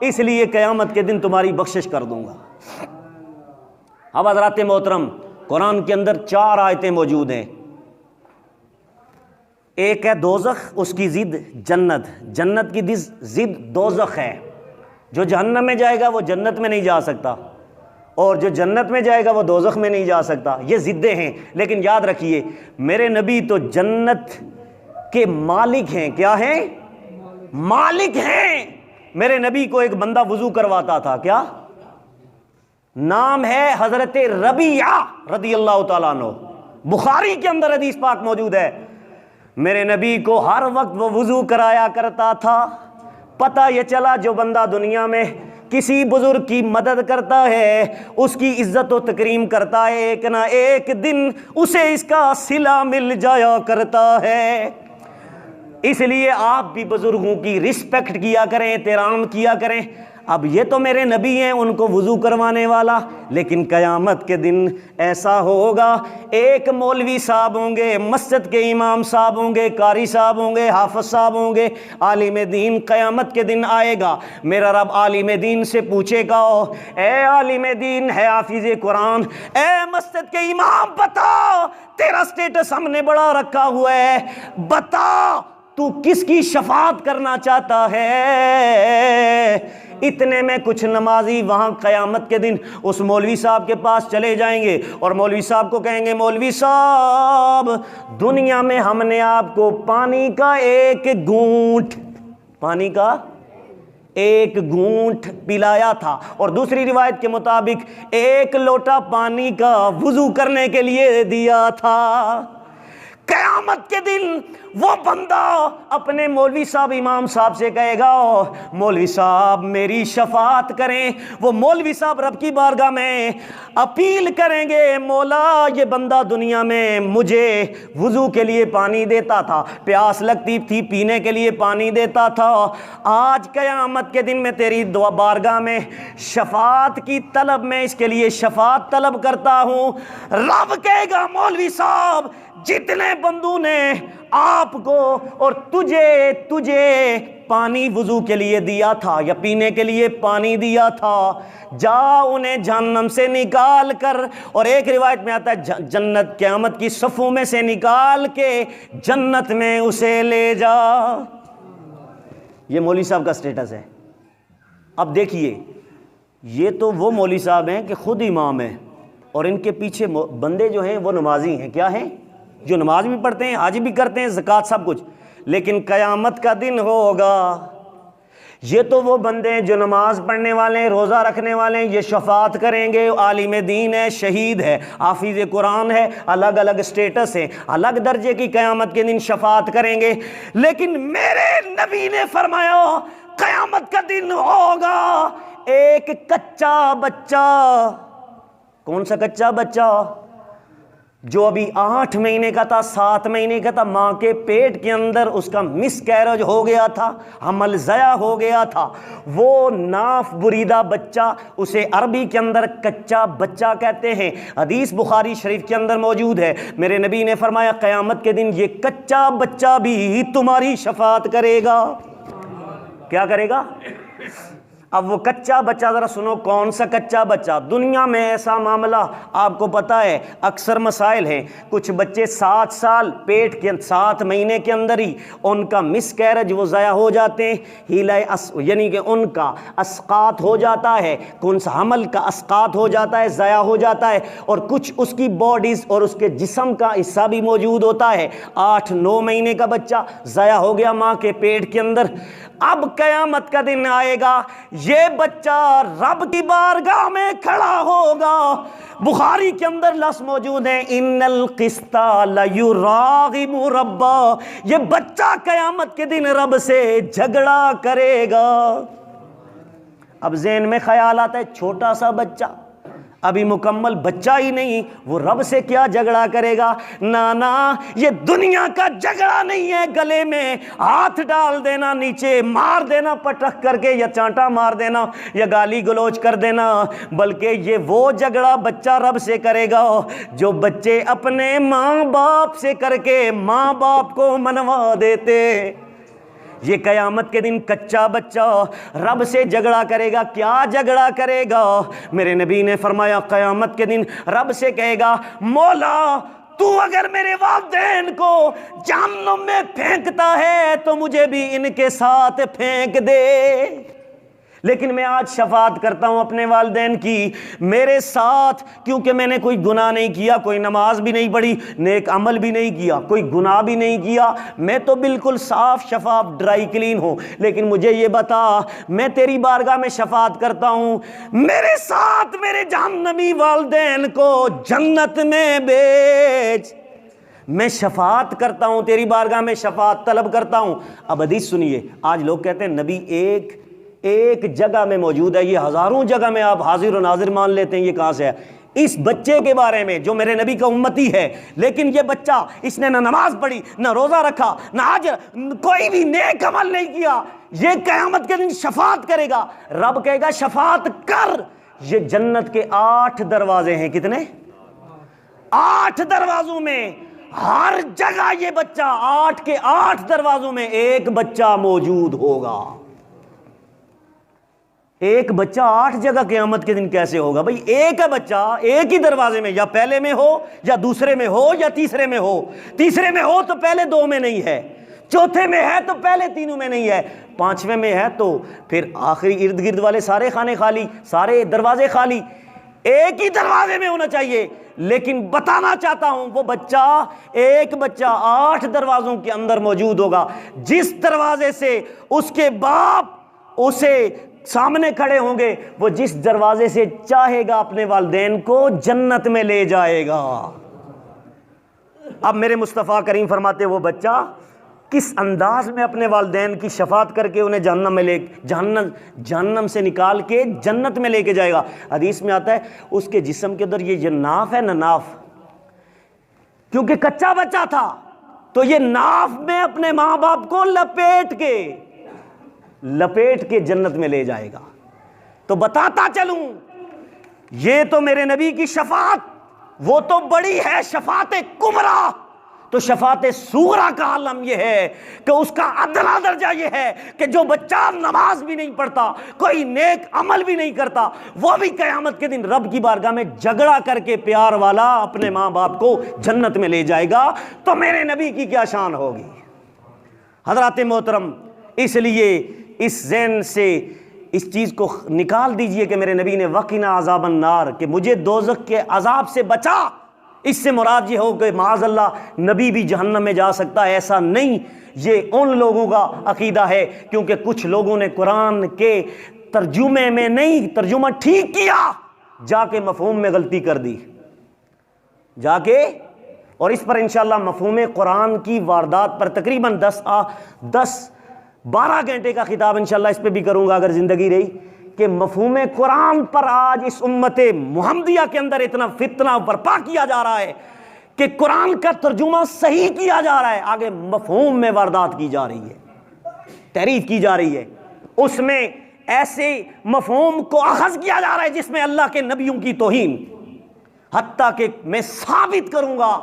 اس لیے قیامت کے دن تمہاری بخشش کر دوں گا. اب حضرات محترم، قرآن کے اندر 4 آیتیں موجود ہیں. ایک ہے دوزخ، اس کی ضد جنت، جنت کی ضد دوزخ ہے. جو جہنم میں جائے گا وہ جنت میں نہیں جا سکتا، اور جو جنت میں جائے گا وہ دوزخ میں نہیں جا سکتا. یہ ضدیں ہیں. لیکن یاد رکھیے میرے نبی تو جنت کے مالک ہیں. کیا ہیں؟ مالک ہیں. میرے نبی کو ایک بندہ وضو کرواتا تھا، کیا نام ہے؟ حضرت ربیعہ رضی اللہ تعالیٰ عنہ. بخاری کے اندر حدیث پاک موجود ہے. میرے نبی کو ہر وقت وہ وضو کرایا کرتا تھا. پتہ یہ چلا جو بندہ دنیا میں کسی بزرگ کی مدد کرتا ہے، اس کی عزت و تکریم کرتا ہے، ایک نہ ایک دن اسے اس کا صلہ مل جایا کرتا ہے. اس لیے آپ بھی بزرگوں کی رسپیکٹ کیا کریں، احترام کیا کریں. اب یہ تو میرے نبی ہیں، ان کو وضو کروانے والا، لیکن قیامت کے دن ایسا ہوگا، ایک مولوی صاحب ہوں گے، مسجد کے امام صاحب ہوں گے، قاری صاحب ہوں گے، حافظ صاحب ہوں گے، عالم دین قیامت کے دن آئے گا. میرا رب عالم دین سے پوچھے گا، اے عالم دین ہے حافظ قرآن، اے مسجد کے امام، بتا تیرا سٹیٹس ہم نے بڑا رکھا ہوا ہے، بتا تو کس کی شفاعت کرنا چاہتا ہے؟ اتنے میں کچھ نمازی وہاں قیامت کے دن اس مولوی صاحب کے پاس چلے جائیں گے اور مولوی صاحب کو کہیں گے، مولوی صاحب دنیا میں ہم نے آپ کو پانی کا ایک گھونٹ پلایا تھا، اور دوسری روایت کے مطابق 1 لوٹا پانی کا وضو کرنے کے لیے دیا تھا. قیامت کے دن وہ بندہ اپنے مولوی صاحب امام صاحب سے کہے گا، مولوی صاحب میری شفاعت کریں. وہ مولوی صاحب رب کی بارگاہ میں اپیل کریں گے، مولا یہ بندہ دنیا میں مجھے وضو کے لیے پانی دیتا تھا، پیاس لگتی تھی پینے کے لیے پانی دیتا تھا، آج قیامت کے دن میں تیری دعا بارگاہ میں شفاعت کی طلب میں اس کے لیے شفاعت طلب کرتا ہوں. رب کہے گا، مولوی صاحب جتنے بندوں نے آپ کو اور تجھے پانی وضو کے لیے دیا تھا یا پینے کے لیے پانی دیا تھا، جا انہیں جہنم سے نکال کر، اور ایک روایت میں آتا ہے جنت قیامت کی صفوں میں سے نکال کے جنت میں اسے لے جا. یہ مولوی صاحب کا سٹیٹس ہے. اب دیکھیے یہ تو وہ مولوی صاحب ہیں کہ خود امام ہیں، اور ان کے پیچھے بندے جو ہیں وہ نمازی ہیں. کیا ہیں؟ جو نماز بھی پڑھتے ہیں، حج بھی کرتے ہیں، زکوٰۃ سب کچھ. لیکن قیامت کا دن ہوگا، یہ تو وہ بندے ہیں جو نماز پڑھنے والے ہیں، روزہ رکھنے والے ہیں، یہ شفاعت کریں گے، عالم دین ہے، شہید ہے، حافظ قرآن ہے، الگ الگ سٹیٹس ہے، الگ درجے کی قیامت کے دن شفاعت کریں گے۔ لیکن میرے نبی نے فرمایا قیامت کا دن ہوگا ایک کچا بچہ۔ کون سا کچا بچہ؟ جو ابھی 8 مہینے کا تھا، 7 مہینے کا تھا، ماں کے پیٹ کے اندر اس کا مس کیرج ہو گیا تھا، حمل ضائع ہو گیا تھا، وہ ناف بریدہ بچہ، اسے عربی کے اندر کچا بچہ کہتے ہیں۔ حدیث بخاری شریف کے اندر موجود ہے، میرے نبی نے فرمایا قیامت کے دن یہ کچا بچہ بھی تمہاری شفاعت کرے گا۔ کیا کرے گا؟ اب وہ کچا بچہ ذرا سنو، کون سا کچا بچہ؟ دنیا میں ایسا معاملہ آپ کو پتہ ہے، اکثر مسائل ہیں، کچھ بچے 7 سال پیٹ کے 7 مہینے کے اندر ہی ان کا مس کیرج وہ ضائع ہو جاتے ہیں، یعنی کہ ان کا اسقاط ہو جاتا ہے، کون سا حمل کا اسقاط ہو جاتا ہے، ضائع ہو جاتا ہے، اور کچھ اس کی باڈیز اور اس کے جسم کا حصہ بھی موجود ہوتا ہے۔ 8-9 مہینے کا بچہ ضائع ہو گیا ماں کے پیٹ کے اندر۔ اب قیامت کا دن آئے گا، یہ بچہ رب کی بارگاہ میں کھڑا ہوگا۔ بخاری کے اندر لفظ موجود ہے ان القسط لیراغم ربا، یہ بچہ قیامت کے دن رب سے جھگڑا کرے گا۔ اب ذہن میں خیال آتا ہے چھوٹا سا بچہ، ابھی مکمل بچہ ہی نہیں، وہ رب سے کیا جھگڑا کرے گا؟ نا، یہ دنیا کا جھگڑا نہیں ہے گلے میں ہاتھ ڈال دینا، نیچے مار دینا پٹک کر کے، یا چانٹا مار دینا، یا گالی گلوچ کر دینا، بلکہ یہ وہ جھگڑا بچہ رب سے کرے گا جو بچے اپنے ماں باپ سے کر کے ماں باپ کو منوا دیتے۔ یہ قیامت کے دن کچا بچہ رب سے جھگڑا کرے گا۔ کیا جھگڑا کرے گا؟ میرے نبی نے فرمایا قیامت کے دن رب سے کہے گا مولا تو اگر میرے والدین کو جہنم میں پھینکتا ہے تو مجھے بھی ان کے ساتھ پھینک دے، لیکن میں آج شفاعت کرتا ہوں اپنے والدین کی میرے ساتھ، کیونکہ میں نے کوئی گناہ نہیں کیا، کوئی نماز بھی نہیں پڑھی، نیک عمل بھی نہیں کیا، کوئی گناہ بھی نہیں کیا، میں تو بالکل صاف شفاف ڈرائی کلین ہوں، لیکن مجھے یہ بتا میں تیری بارگاہ میں شفاعت کرتا ہوں، میرے ساتھ میرے جہنمی والدین کو جنت میں بھیج۔ میں شفاعت کرتا ہوں تیری بارگاہ میں، شفاعت طلب کرتا ہوں۔ اب حدیث سنیے، آج لوگ کہتے ہیں نبی ایک جگہ میں موجود ہے، یہ ہزاروں جگہ میں آپ حاضر و ناظر مان لیتے ہیں، یہ کہاں سے ہے؟ اس بچے کے بارے میں جو میرے نبی کا امتی ہے، لیکن یہ بچہ اس نے نہ نماز پڑھی، نہ روزہ رکھا، نہ حج، کوئی بھی نیک عمل نہیں کیا، یہ قیامت کے دن شفاعت کرے گا۔ رب کہے گا شفاعت کر۔ یہ جنت کے 8 دروازے ہیں، کتنے؟ 8 دروازوں میں ہر جگہ یہ بچہ 8 کے 8 دروازوں میں ایک بچہ موجود ہوگا۔ ایک بچہ 8 جگہ قیامت کے دن کیسے ہوگا بھئی؟ ایک ہے بچہ ایک ہی دروازے میں، یا پہلے میں ہو یا دوسرے میں ہو یا تیسرے میں ہو، تیسرے میں ہو تو پہلے 2 میں نہیں ہے، چوتھے میں ہے تو پہلے 3 میں نہیں ہے، 5ویں میں ہے تو پھر آخری ارد گرد والے سارے خانے خالی، سارے دروازے خالی، ایک ہی دروازے میں ہونا چاہیے۔ لیکن بتانا چاہتا ہوں وہ بچہ، ایک بچہ 8 دروازوں کے اندر موجود ہوگا، جس دروازے سے اس کے باپ اسے سامنے کھڑے ہوں گے، وہ جس دروازے سے چاہے گا اپنے والدین کو جنت میں لے جائے گا۔ اب میرے مصطفیٰ کریم فرماتے وہ بچہ کس انداز میں اپنے والدین کی شفاعت کر کے انہیں جہنم سے نکال کے جنت میں لے کے جائے گا۔ حدیث میں آتا ہے اس کے جسم کے اندر یہ ناف ہے نا، ناف، کیونکہ کچا بچہ تھا تو یہ ناف میں اپنے ماں باپ کو لپیٹ کے جنت میں لے جائے گا۔ تو بتاتا چلوں یہ تو میرے نبی کی شفاعت وہ تو بڑی ہے، شفاعت کبریٰ، تو شفاعت صغریٰ کا عالم یہ ہے کہ اس کا ادنا درجہ یہ ہے کہ جو بچہ نماز بھی نہیں پڑھتا، کوئی نیک عمل بھی نہیں کرتا، وہ بھی قیامت کے دن رب کی بارگاہ میں جھگڑا کر کے پیار والا اپنے ماں باپ کو جنت میں لے جائے گا۔ تو میرے نبی کی کیا شان ہوگی؟ حضرات محترم، اس لیے اس ذہن سے اس چیز کو نکال دیجئے کہ میرے نبی نے وقنا عذاب النار، کہ مجھے دوزخ کے عذاب سے بچا، اس سے مراد یہ ہو کہ معاذ اللہ نبی بھی جہنم میں جا سکتا ہے، ایسا نہیں، یہ ان لوگوں کا عقیدہ ہے، کیونکہ کچھ لوگوں نے قرآن کے ترجمے میں نہیں ترجمہ ٹھیک کیا، جا کے مفہوم میں غلطی کر دی جا کے، اور اس پر انشاءاللہ مفہوم قرآن کی واردات پر تقریباً 10-12 گھنٹے کا خطاب انشاءاللہ اس پہ بھی کروں گا اگر زندگی رہی، کہ مفہوم قرآن پر آج اس امت محمدیہ کے اندر اتنا فتنہ برپا کیا جا رہا ہے کہ قرآن کا ترجمہ صحیح کیا جا رہا ہے، آگے مفہوم میں واردات کی جا رہی ہے، تحریف کی جا رہی ہے، اس میں ایسے مفہوم کو اخذ کیا جا رہا ہے جس میں اللہ کے نبیوں کی توہین، حتیٰ کہ میں ثابت کروں گا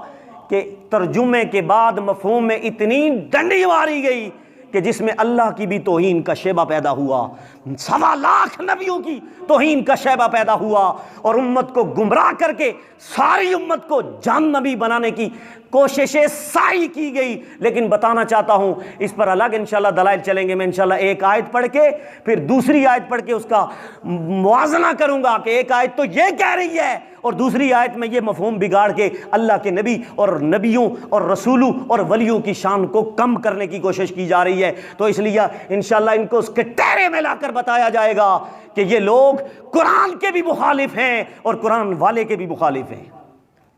کہ ترجمے کے بعد مفہوم میں اتنی ڈنڈی ماری گئی کہ جس میں اللہ کی بھی توہین کا شیبہ پیدا ہوا، 1.25 لاکھ نبیوں کی توہین کا شیبہ پیدا ہوا، اور امت کو گمراہ کر کے ساری امت کو جہنمی بنانے کی کوششیں سعی کی گئی۔ لیکن بتانا چاہتا ہوں، اس پر الگ انشاءاللہ دلائل چلیں گے، میں انشاءاللہ ایک آیت پڑھ کے پھر دوسری آیت پڑھ کے اس کا موازنہ کروں گا کہ ایک آیت تو یہ کہہ رہی ہے اور دوسری آیت میں یہ مفہوم بگاڑ کے اللہ کے نبی اور نبیوں اور رسولوں اور ولیوں کی شان کو کم کرنے کی کوشش کی جا رہی ہے۔ تو اس لیے انشاءاللہ ان کو اس کے ٹہرے میں لا کر بتایا جائے گا کہ یہ لوگ قرآن کے بھی مخالف ہیں اور قرآن والے کے بھی مخالف ہیں۔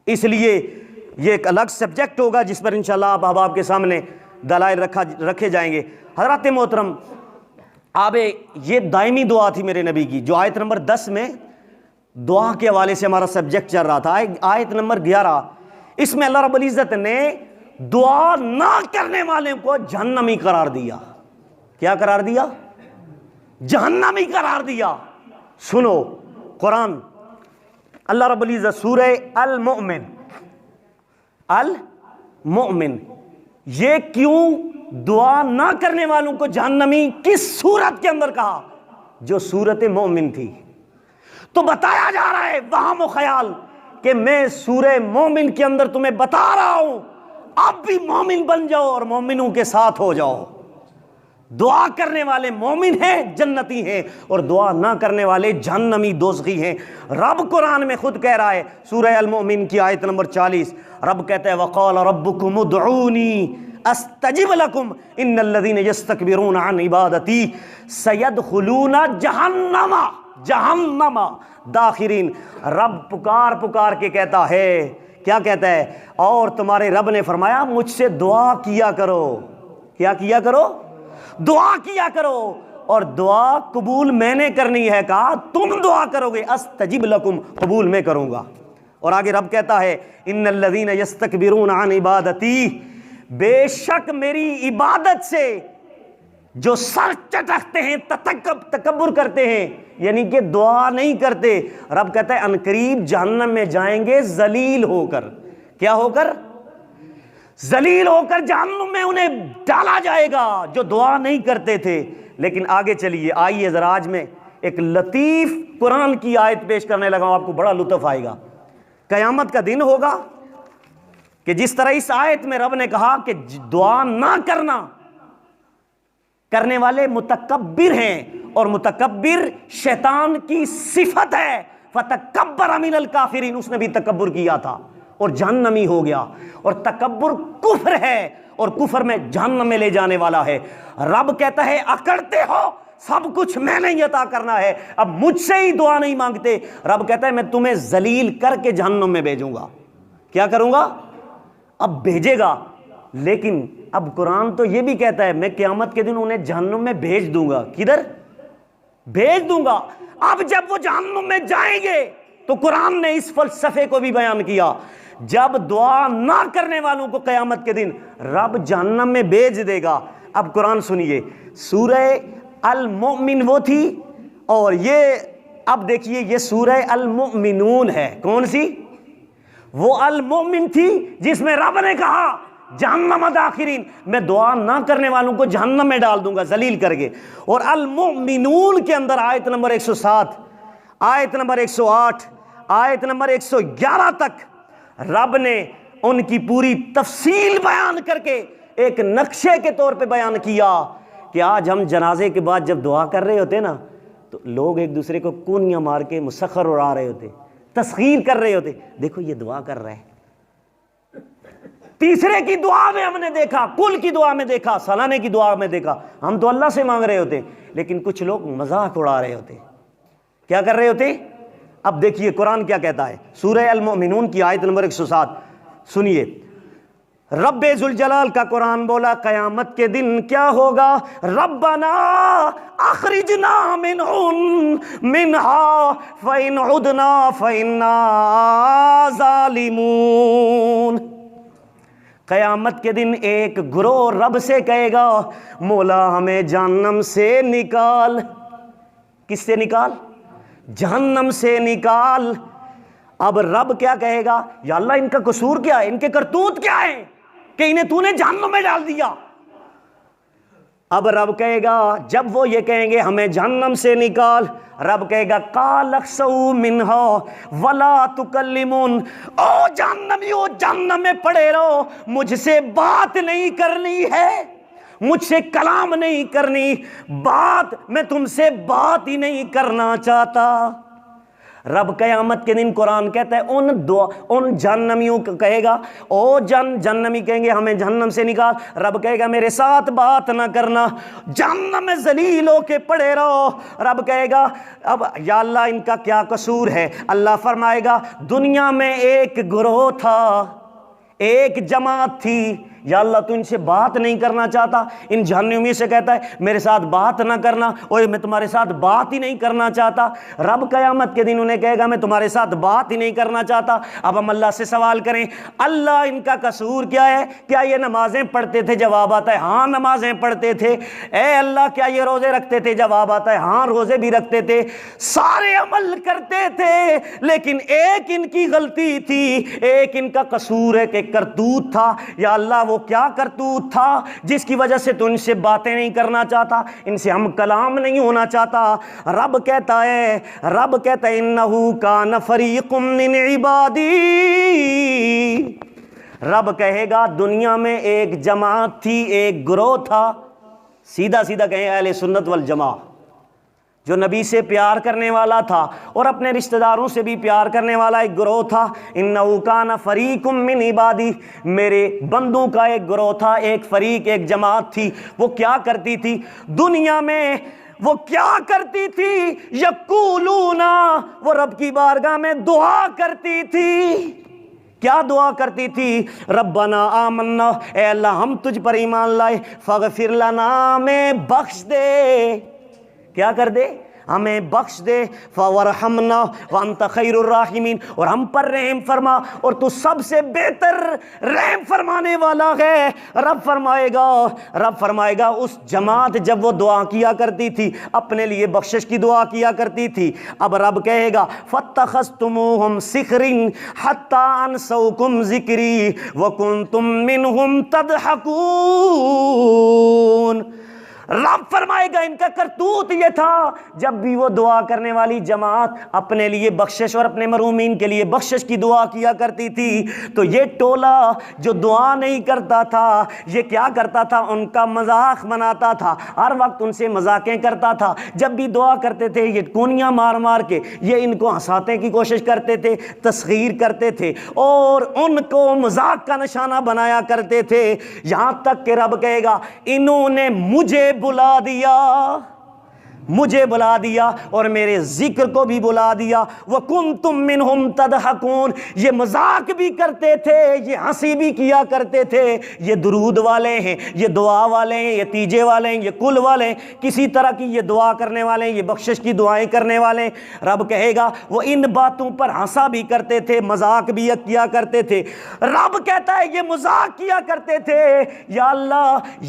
اس لیے یہ ایک الگ سبجیکٹ ہوگا جس پر انشاءاللہ آپ احباب کے سامنے دلائل رکھے جائیں گے۔ حضرات محترم، یہ دائمی دعا تھی میرے نبی کی، جو آیت نمبر 10 میں دعا کے حوالے سے ہمارا سبجیکٹ چل رہا تھا، آیت نمبر 11، اس میں اللہ رب العزت نے دعا نہ کرنے والے کو جہنمی قرار دیا۔ کیا قرار دیا؟ جہنمی قرار دیا۔ سنو قرآن، اللہ رب العزت سورہ المؤمن، یہ کیوں دعا نہ کرنے والوں کو جہنمی کس صورت کے اندر کہا؟ جو صورت مومن تھی۔ تو بتایا جا رہا ہے وہم و خیال کہ میں سورہ مومن کے اندر تمہیں بتا رہا ہوں اب بھی مومن بن جاؤ اور مومنوں کے ساتھ ہو جاؤ۔ دعا کرنے والے مومن ہیں، جنتی ہیں، اور دعا نہ کرنے والے جہنمی دوزخی ہیں۔ رب قرآن میں خود کہہ رہا ہے، سورہ المؤمن کی آیت نمبر 40، رب کہتا ہے وَقَالَ رَبُّكُمُ ادْعُونِي أَسْتَجِبْ لَكُمْ إِنَّ الَّذِينَ يَسْتَكْبِرُونَ عَنْ عِبَادَتِي سَيَدْخُلُونَ جہنم داخرین۔ رب پکار کے کہتا ہے، کیا کہتا ہے؟ اور تمہارے رب نے فرمایا مجھ سے دعا کیا کرو۔ کیا کیا کرو؟ دعا کیا کرو، اور دعا قبول میں نے کرنی ہے، کہا تم دعا کرو گے، استجب لکم، قبول میں کروں گا۔ اور آگے رب کہتا ہے ان الذین یستکبرون عن عبادتی، بے شک میری عبادت سے جو سر چٹکتے ہیں، تکبر کرتے ہیں، یعنی کہ دعا نہیں کرتے، رب کہتا ہے عنقریب جہنم میں جائیں گے ذلیل ہو کر۔ کیا ہو کر؟ ذلیل ہو کر جہنم میں انہیں ڈالا جائے گا جو دعا نہیں کرتے تھے۔ لیکن آگے چلیے، آئیے ذرا آج میں ایک لطیف قرآن کی آیت پیش کرنے لگا ہوں، آپ کو بڑا لطف آئے گا۔ قیامت کا دن ہوگا کہ جس طرح اس آیت میں رب نے کہا کہ دعا نہ کرنے والے متکبر ہیں، اور متکبر شیطان کی صفت ہے، فتکبر من الکافرین، اس نے بھی تکبر کیا تھا اور جہنمی ہو گیا، اور تکبر کفر ہے اور کفر میں جہنم میں لے جانے والا ہے۔ رب کہتا ہے اکڑتے ہو، سب کچھ میں نے عطا کرنا ہے، اب مجھ سے ہی دعا نہیں مانگتے۔ رب کہتا ہے میں تمہیں ذلیل کر کے جہنم میں بھیجوں گا۔ کیا کروں گا؟ اب بھیجے گا، لیکن اب قرآن تو یہ بھی کہتا ہے میں قیامت کے دن انہیں جہنم میں بھیج دوں گا۔ کدھر بھیج دوں گا؟ اب جب وہ جہنم میں جائیں گے تو قرآن نے اس فلسفے کو بھی بیان کیا، جب دعا نہ کرنے والوں کو قیامت کے دن رب جہنم میں بھیج دے گا۔ اب قرآن سنیے، سورہ المؤمن وہ تھی، اور یہ اب دیکھیے یہ سورہ المؤمنون ہے۔ کون سی؟ وہ المؤمن تھی جس میں رب نے کہا جہنم داخرین، میں دعا نہ کرنے والوں کو جہنم میں ڈال دوں گا ذلیل کر کے۔ اور المؤمنون کے اندر آیت نمبر 107، آیت نمبر 108، آیت نمبر 111 تک رب نے ان کی پوری تفصیل بیان کر کے ایک نقشے کے طور پہ بیان کیا کہ آج ہم جنازے کے بعد جب دعا کر رہے ہوتے نا تو لوگ ایک دوسرے کو کونیاں مار کے مسخر اڑا رہے ہوتے، تسخیر کر رہے ہوتے، دیکھو یہ دعا کر رہا ہے، تیسرے کی دعا میں ہم نے دیکھا، کل کی دعا میں دیکھا، سالانے کی دعا میں دیکھا، ہم تو اللہ سے مانگ رہے ہوتے، لیکن کچھ لوگ مذاق اڑا رہے ہوتے. کیا کر رہے ہوتے؟ اب دیکھیے قرآن کیا کہتا ہے، سورہ المؤمنون کی آیت نمبر 107 سنیے. رب ذوالجلال کا قرآن بولا قیامت کے دن کیا ہوگا، ربنا اخرجنا منہا فإن عدنا فإنا ظالمون. قیامت کے دن ایک گروہ رب سے کہے گا مولا ہمیں جہنم سے نکال. کس سے نکال؟ جہنم سے نکال. اب رب کیا کہے گا، یا اللہ ان کا قصور کیا ہے، ان کے کرتوت کیا ہے کہ انہیں تو نے جہنم میں ڈال دیا. اب رب کہے گا جب وہ یہ کہیں گے ہمیں جہنم سے نکال، رب کہے گا قال اخسؤوا منہا ولا تکلمون. او جہنمیو جہنم میں پڑے رہو، مجھ سے بات نہیں کرنی ہے، مجھ سے کلام نہیں کرنی، بات میں تم سے بات ہی نہیں کرنا چاہتا. رب قیامت کے دن قرآن کہتا ہے ان جہنمیوں کو کہے گا، او جہنمی کہیں گے ہمیں جہنم سے نکال، رب کہے گا میرے ساتھ بات نہ کرنا، جہنم میں ذلیل ہو کے پڑے رہو. رب کہے گا اب یا اللہ ان کا کیا قصور ہے. اللہ فرمائے گا دنیا میں ایک گروہ تھا، ایک جماعت تھی، یا اللہ تو ان سے بات نہیں کرنا چاہتا. ان جہنمی سے کہتا ہے میرے ساتھ بات نہ کرنا، اوے میں تمہارے ساتھ بات ہی نہیں کرنا چاہتا. رب قیامت کے دن انہیں کہے گا میں تمہارے ساتھ بات ہی نہیں کرنا چاہتا. اب ہم اللہ سے سوال کریں اللہ ان کا قصور کیا ہے؟ کیا یہ نمازیں پڑھتے تھے؟ جواب آتا ہے ہاں نمازیں پڑھتے تھے. اے اللہ کیا یہ روزے رکھتے تھے؟ جواب آتا ہے ہاں روزے بھی رکھتے تھے. سارے عمل کرتے تھے لیکن ایک ان کی غلطی تھی، ایک ان کا قصور ہے کہ کرتوت تھا. یا اللہ وہ کیا کرتوت تھا جس کی وجہ سے تو ان سے باتیں نہیں کرنا چاہتا، ان سے ہم کلام نہیں ہونا چاہتا. رب کہتا ہے انہو کان فریق من عبادی. رب کہے گا دنیا میں ایک جماعت تھی، ایک گروہ تھا، سیدھا سیدھا کہیں اہل سنت والجماع، جو نبی سے پیار کرنے والا تھا اور اپنے رشتہ داروں سے بھی پیار کرنے والا ایک گروہ تھا. انہو کان فریق من عبادی، میرے بندوں کا ایک گروہ تھا، ایک فریق، ایک جماعت تھی. وہ کیا کرتی تھی دنیا میں؟ وہ کیا کرتی تھی؟ یقولون، وہ رب کی بارگاہ میں دعا کرتی تھی. کیا دعا کرتی تھی؟ ربنا آمنا، اے اللہ ہم تجھ پر ایمان لائے، فاغفر لنا، ہمیں بخش دے. کیا کر دے؟ ہمیں بخش دے. فورحمنا وانت خیر الراحمین، اور ہم پر رحم فرما اور تو سب سے بہتر رحم فرمانے والا ہے. رب فرمائے گا اس جماعت جب وہ دعا کیا کرتی تھی، اپنے لیے بخشش کی دعا کیا کرتی تھی، اب رب کہے گا فاتخذتموہم سخرین حتی انسوکم ذکری وکنتم منہم تضحکون. رب فرمائے گا ان کا کرتوت یہ تھا جب بھی وہ دعا کرنے والی جماعت اپنے لیے بخشش اور اپنے مرحومین کے لیے بخشش کی دعا کیا کرتی تھی تو یہ ٹولہ جو دعا نہیں کرتا تھا یہ کیا کرتا تھا؟ ان کا مذاق بناتا تھا، ہر وقت ان سے مذاقیں کرتا تھا. جب بھی دعا کرتے تھے یہ کونیاں مار مار کے یہ ان کو ہنسانے کی کوشش کرتے تھے، تسخیر کرتے تھے اور ان کو مذاق کا نشانہ بنایا کرتے تھے. یہاں تک کہ رب کہے گا انہوں نے مجھے بلا دیا اور میرے ذکر کو بھی بلا دیا. وَكُنْتُم مِّنْهُمْ تَضْحَكُونَ، یہ مذاق بھی کرتے تھے، یہ ہنسی بھی کیا کرتے تھے. یہ درود والے ہیں، یہ دعا والے ہیں، یہ تیجے والے ہیں، یہ کل والے ہیں، کسی طرح کی یہ دعا کرنے والے ہیں، یہ بخشش کی دعائیں کرنے والے ہیں. رب کہے گا وہ ان باتوں پر ہنسا بھی کرتے تھے، مذاق بھی کیا کرتے تھے. رب کہتا ہے یہ مذاق کیا کرتے تھے، یا اللہ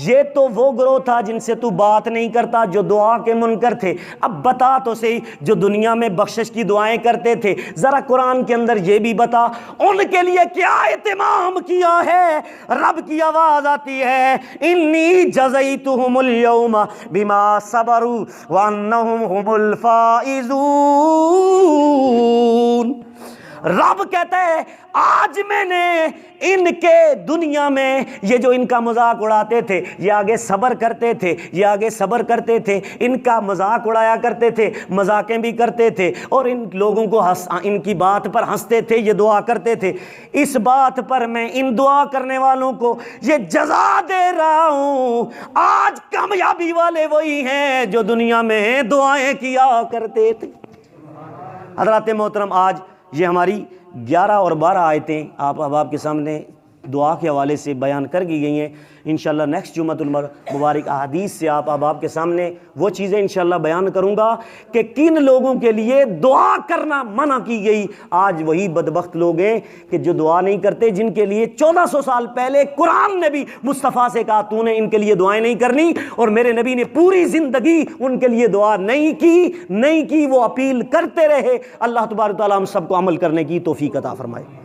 یہ تو وہ گروہ تھا جن سے تو بات نہیں کرتا، جو دعا کے منکر تھے. اب بتا تو صحیح جو دنیا میں بخشش کی دعائیں کرتے تھے، ذرا قرآن کے اندر یہ بھی بتا ان کے لیے کیا اہتمام کیا ہے. رب کی آواز آتی ہے انی جزیتہم اليوم بما صبروا وانہم هم الفائزون. رب کہتا ہے آج میں نے ان کے دنیا میں یہ جو ان کا مذاق اڑاتے تھے، یہ آگے صبر کرتے تھے، یہ آگے صبر کرتے تھے، ان کا مذاق اڑایا کرتے تھے، مذاقیں بھی کرتے تھے، اور ان لوگوں کو ان کی بات پر ہنستے تھے، یہ دعا کرتے تھے، اس بات پر میں ان دعا کرنے والوں کو یہ جزا دے رہا ہوں۔ آج کامیابی والے وہی ہیں جو دنیا میں دعائیں کیا کرتے تھے۔ حضرات محترم، آج یہ ہماری 11 اور 12 آیتیں آپ کے سامنے دعا کے حوالے سے بیان کر دی گئی ہیں۔ انشاءاللہ نیکسٹ جمعۃ المبارک احادیث سے آپ کے سامنے وہ چیزیں انشاءاللہ بیان کروں گا کہ کن لوگوں کے لیے دعا کرنا منع کی گئی۔ آج وہی بدبخت لوگ ہیں کہ جو دعا نہیں کرتے، جن کے لیے 1400 سال پہلے قرآن نے بھی مصطفیٰ سے کہا تو نے ان کے لیے دعائیں نہیں کرنی، اور میرے نبی نے پوری زندگی ان کے لیے دعا نہیں کی، وہ اپیل کرتے رہے۔ اللہ تبارک و تعالیٰ ہم سب کو عمل کرنے کی توفیق عطا فرمائے۔